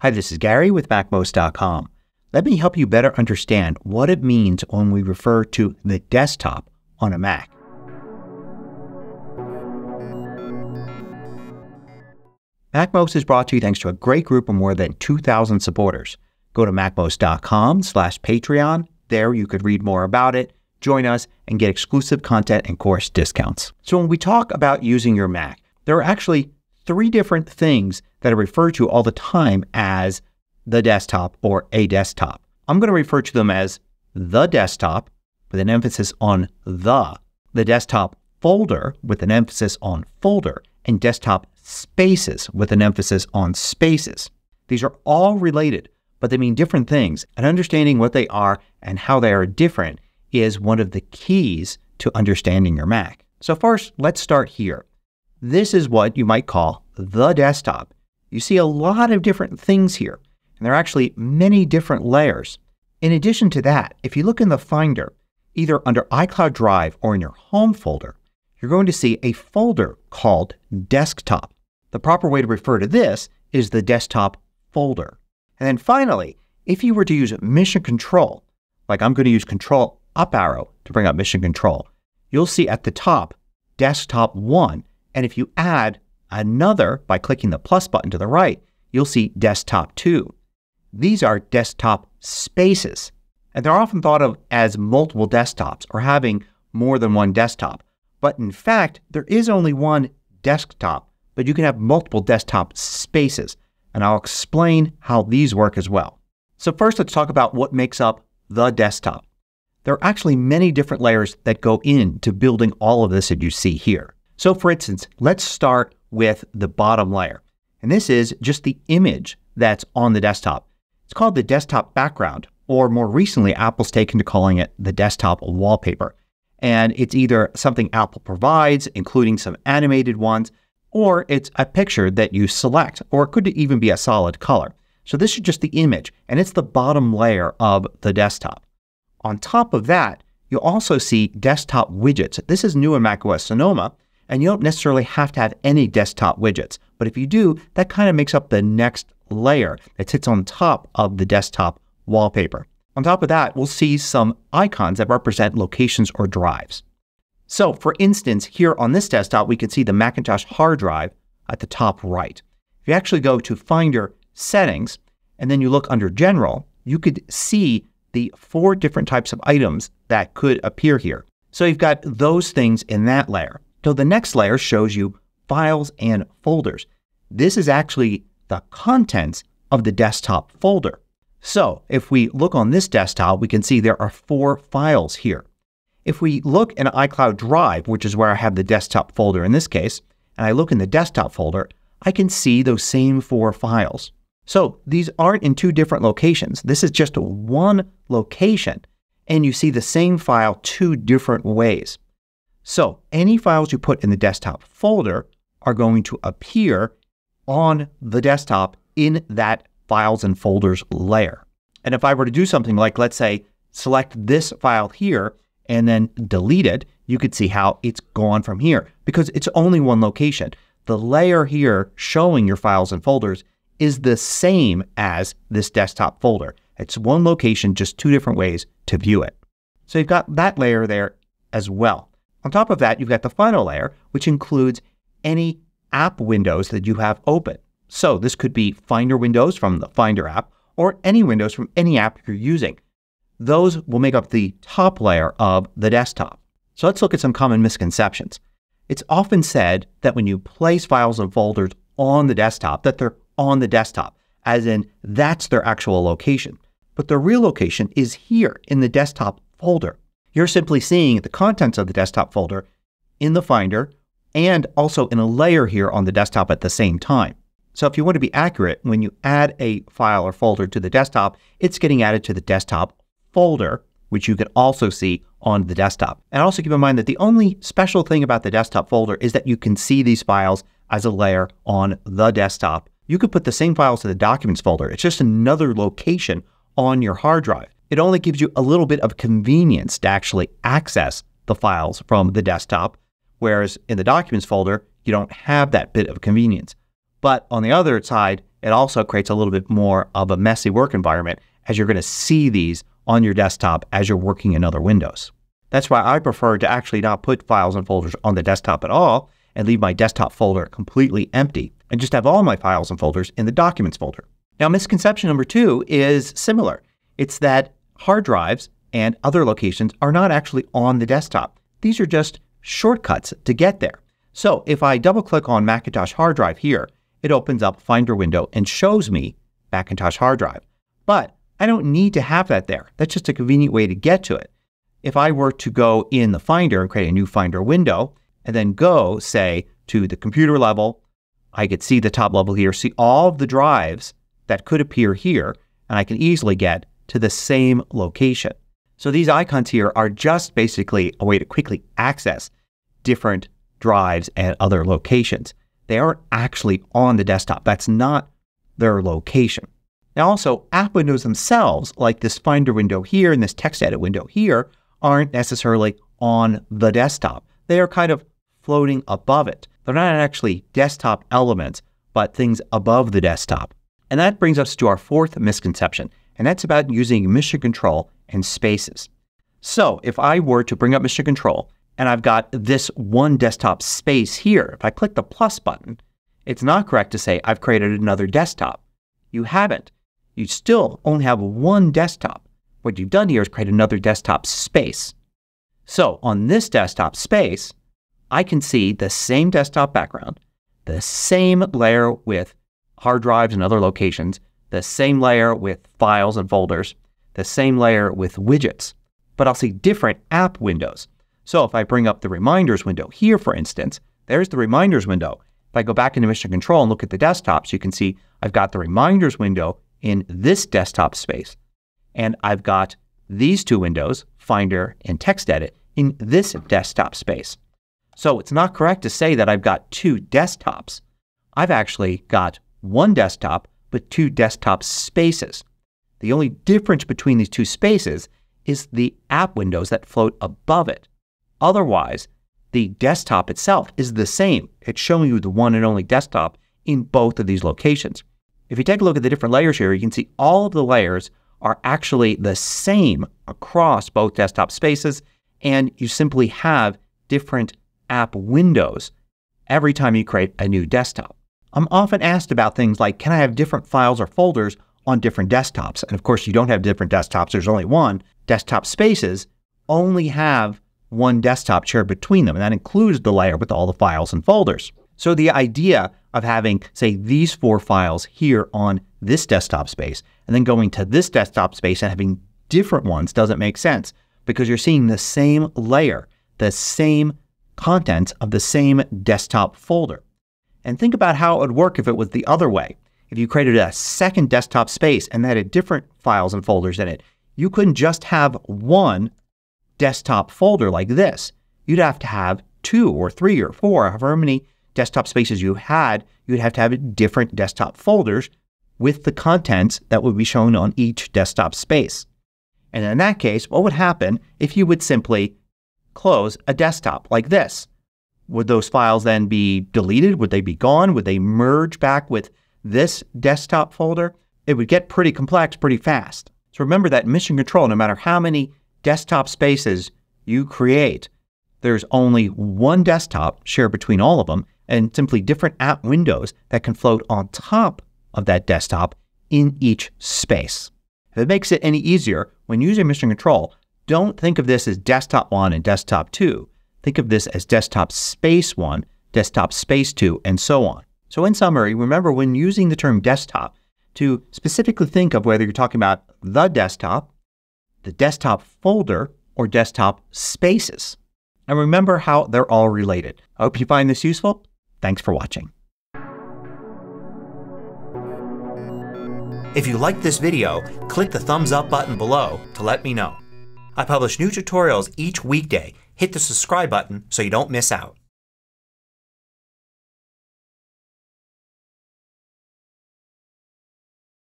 Hi, this is Gary with MACMOST.com. Let me help you better understand what it means when we refer to the desktop on a Mac. MACMOST is brought to you thanks to a great group of more than 2,000 supporters. Go to MACMOST.com/Patreon. There you could read more about it, join us, and get exclusive content and course discounts. So when we talk about using your Mac, there are actually three different things that are referred to all the time as the desktop or a desktop. I'm going to refer to them as the desktop with an emphasis on the desktop folder with an emphasis on folder, and desktop spaces with an emphasis on spaces. These are all related, but they mean different things, and understanding what they are and how they are different is one of the keys to understanding your Mac. So first, let's start here. This is what you might call the desktop. You see a lot of different things here, and there are actually many different layers. In addition to that, if you look in the Finder, either under iCloud Drive or in your Home folder, you're going to see a folder called Desktop. The proper way to refer to this is the Desktop folder. And then finally, if you were to use Mission Control, like I'm going to use Control up arrow to bring up Mission Control, you'll see at the top Desktop 1. And if you add another by clicking the plus button to the right, you'll see Desktop 2. These are desktop spaces, and they're often thought of as multiple desktops or having more than one desktop. But in fact, there is only one desktop, but you can have multiple desktop spaces, and I'll explain how these work as well. So first, let's talk about what makes up the desktop. There are actually many different layers that go into building all of this that you see here. So for instance, let's start with the bottom layer. And this is just the image that's on the desktop. It's called the desktop background, or more recently Apple's taken to calling it the desktop wallpaper. And it's either something Apple provides, including some animated ones, or it's a picture that you select, or it could even be a solid color. So this is just the image, and it's the bottom layer of the desktop. On top of that, you'll also see desktop widgets. This is new in macOS Sonoma, and you don't necessarily have to have any desktop widgets. But if you do, that kind of makes up the next layer that sits on top of the desktop wallpaper. On top of that, we'll see some icons that represent locations or drives. So for instance, here on this desktop, we can see the Macintosh hard drive at the top right. If you actually go to Finder, Settings, and then you look under General, you could see the 4 different types of items that could appear here. So you've got those things in that layer. So the next layer shows you files and folders. This is actually the contents of the desktop folder. So if we look on this desktop, we can see there are 4 files here. If we look in iCloud Drive, which is where I have the desktop folder in this case, and I look in the desktop folder, I can see those same 4 files. So these aren't in 2 different locations. This is just one location, and you see the same file 2 different ways. So any files you put in the desktop folder are going to appear on the desktop in that files and folders layer. And if I were to do something like, let's say, select this file here and then delete it, you could see how it's gone from here because it's only one location. The layer here showing your files and folders is the same as this desktop folder. It's one location, just 2 different ways to view it. So you've got that layer there as well. On top of that, you've got the final layer, which includes any app windows that you have open. So this could be Finder windows from the Finder app or any windows from any app you're using. Those will make up the top layer of the desktop. So let's look at some common misconceptions. It's often said that when you place files and folders on the desktop, that they're on the desktop, as in that's their actual location. But the real location is here in the desktop folder. You're simply seeing the contents of the desktop folder in the Finder and also in a layer here on the desktop at the same time. So if you want to be accurate, when you add a file or folder to the desktop, it's getting added to the desktop folder, which you can also see on the desktop. And also keep in mind that the only special thing about the desktop folder is that you can see these files as a layer on the desktop. You could put the same files to the Documents folder. It's just another location on your hard drive. It only gives you a little bit of convenience to actually access the files from the desktop, whereas in the Documents folder, you don't have that bit of convenience. But on the other side, it also creates a little bit more of a messy work environment as you're going to see these on your desktop as you're working in other windows. That's why I prefer to actually not put files and folders on the desktop at all and leave my desktop folder completely empty and just have all my files and folders in the Documents folder. Now, misconception number 2 is similar. It's that hard drives and other locations are not actually on the desktop. These are just shortcuts to get there. So if I double click on Macintosh hard drive here, it opens up Finder window and shows me Macintosh hard drive. But I don't need to have that there. That's just a convenient way to get to it. If I were to go in the Finder and create a new Finder window and then go, say, to the computer level, I could see the top level here, see all of the drives that could appear here, and I can easily get to the same location. So these icons here are just basically a way to quickly access different drives and other locations. They aren't actually on the desktop. That's not their location. Now also, app windows themselves, like this Finder window here and this text edit window here, aren't necessarily on the desktop. They are kind of floating above it. They're not actually desktop elements, but things above the desktop. And that brings us to our 4th misconception, and that's about using mission control and spaces. So if I were to bring up mission control and I've got this one desktop space here, if I click the plus button, it's not correct to say I've created another desktop. You haven't. You still only have one desktop. What you've done here is create another desktop space. So on this desktop space, I can see the same desktop background, the same layer with hard drives and other locations, the same layer with files and folders, the same layer with widgets. But I'll see different app windows. So if I bring up the Reminders window here, for instance, there's the Reminders window. If I go back into Mission Control and look at the desktops, you can see I've got the Reminders window in this desktop space. And I've got these two windows, Finder and Text Edit, in this desktop space. So it's not correct to say that I've got two desktops. I've actually got one desktop with two desktop spaces. The only difference between these two spaces is the app windows that float above it. Otherwise, the desktop itself is the same. It's showing you the one and only desktop in both of these locations. If you take a look at the different layers here, you can see all of the layers are actually the same across both desktop spaces, and you simply have different app windows every time you create a new desktop. I'm often asked about things like, can I have different files or folders on different desktops? And of course you don't have different desktops. There's only one. Desktop spaces only have one desktop shared between them, and that includes the layer with all the files and folders. So the idea of having, say, these 4 files here on this desktop space and then going to this desktop space and having different ones doesn't make sense, because you're seeing the same layer, the same contents of the same desktop folder. And think about how it would work if it was the other way. If you created a second desktop space and that had different files and folders in it, you couldn't just have one desktop folder like this. You'd have to have 2 or 3 or 4, however many desktop spaces you had. You'd have to have different desktop folders with the contents that would be shown on each desktop space. And in that case, what would happen if you would simply close a desktop like this? Would those files then be deleted? Would they be gone? Would they merge back with this desktop folder? It would get pretty complex pretty fast. So remember that in Mission Control, no matter how many desktop spaces you create, there's only one desktop shared between all of them, and simply different app windows that can float on top of that desktop in each space. If it makes it any easier, when using Mission Control, don't think of this as desktop 1 and desktop 2. Think of this as desktop space 1, desktop space 2, and so on. So in summary, remember when using the term desktop to specifically think of whether you're talking about the desktop folder, or desktop spaces. And remember how they're all related. I hope you find this useful. Thanks for watching. If you liked this video, click the thumbs up button below to let me know. I publish new tutorials each weekday. Hit the subscribe button so you don't miss out.